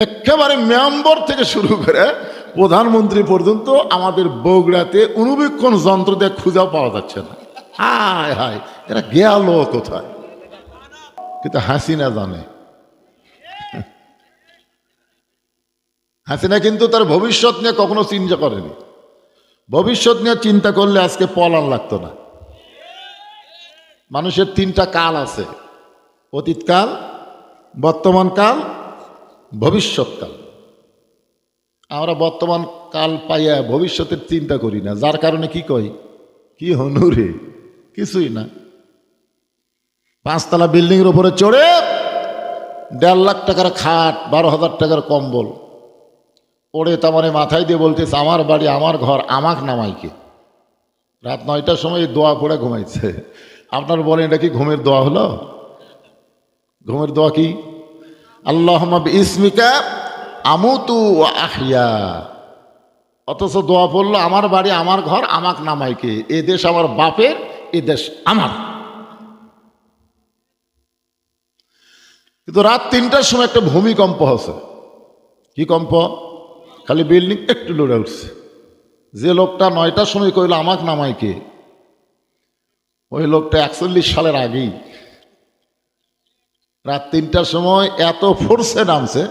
একেবারে মেম্বার থেকে শুরু করে প্রধানমন্ত্রী পর্যন্ত আমাদের বগুড়াতে অনুবীক্ষণ যন্ত্র দিয়ে খুঁজেও পাওয়া যাচ্ছে না। হায় হায়, এরা গেল কোথায়? কিন্তু হাসিনা জানে। হাসিনা কিন্তু তার ভবিষ্যৎ নিয়ে কখনো চিন্তা করেনি। ভবিষ্যৎ নিয়ে চিন্তা করলে আজকে পলান লাগতো না। মানুষের তিনটা কাল আছে: অতীতকাল, বর্তমান কাল, ভবিষ্যৎকাল। আমরা বর্তমান কাল পাইয়া ভবিষ্যতের চিন্তা করি না, যার কারণে কি কই, কি হনুরে, কিছুই না। 5 তলা বিল্ডিং এর উপরে চড়ে 1.5 লাখ টাকার খাট, 12,000 টাকার কম্বল পড়ে তামারে মাথায় দিয়ে বলতেছে আমার বাড়ি আমার ঘর, আমাক নামাইকে। রাত 9টার সময় দোয়া পড়ে ঘুমাইছে। আপনার বলেন এটা কি ঘুমের দোয়া হলো? ঘুমের দোয়া কি? আল্লাহুম্মা বিইসমিকা আমুতু ওয়া আহইয়া। অথচ দোয়া পড়লো আমার বাড়ি আমার ঘর, আমাক নামাইকে। এ দেশ আমার বাপের, এ দেশ আমার। কিন্তু রাত 3টার সময় একটা ভূমিকম্প হচ্ছে। কি কম্প? খালি বিল্ডিং একটু লড়ে উঠছে। যে লোকটা 9টার সময় কইল আমাক নামাইকে, ওই লোকটা 41 সালের আগেই রাত 3টার সময় এত ফোর্সে নামছে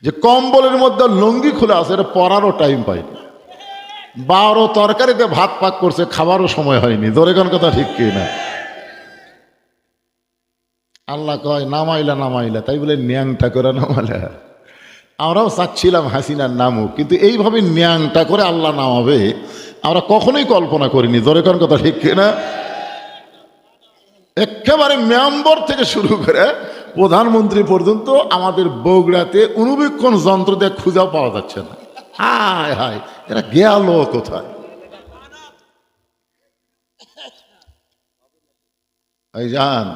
যে কম্বলের মধ্যে লুঙ্গি খুলে আছে, এটা পরারও টাইম পাইনি। 12 তরকারিতে ভাত পাক করছে, খাবারও সময় হয়নি। জোরে কোন কথা ঠিক কি না? আল্লাহ কয় নামাইলা নামাইলা, তাই বলে ন্যাংটা করে নামাইলা। আমরাও চাচ্ছিলাম হাসিনার নামুক, কিন্তু এইভাবে ন্যাংটা করে আল্লাহ নামাবে আমরা কখনোই কল্পনা করিনি। জোরে কোন কথা ঠিক কি না? একেবারে মেম্বার থেকে শুরু করে প্রধানমন্ত্রী পর্যন্ত আমাদের বগুড়াতে অনুবীক্ষণ যন্ত্র দিয়ে খুঁজেও পাওয়া যাচ্ছে না। হায় হায়, এরা গেল কোথায়? এই জান,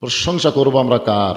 প্রশংসা করবো আমরা কার?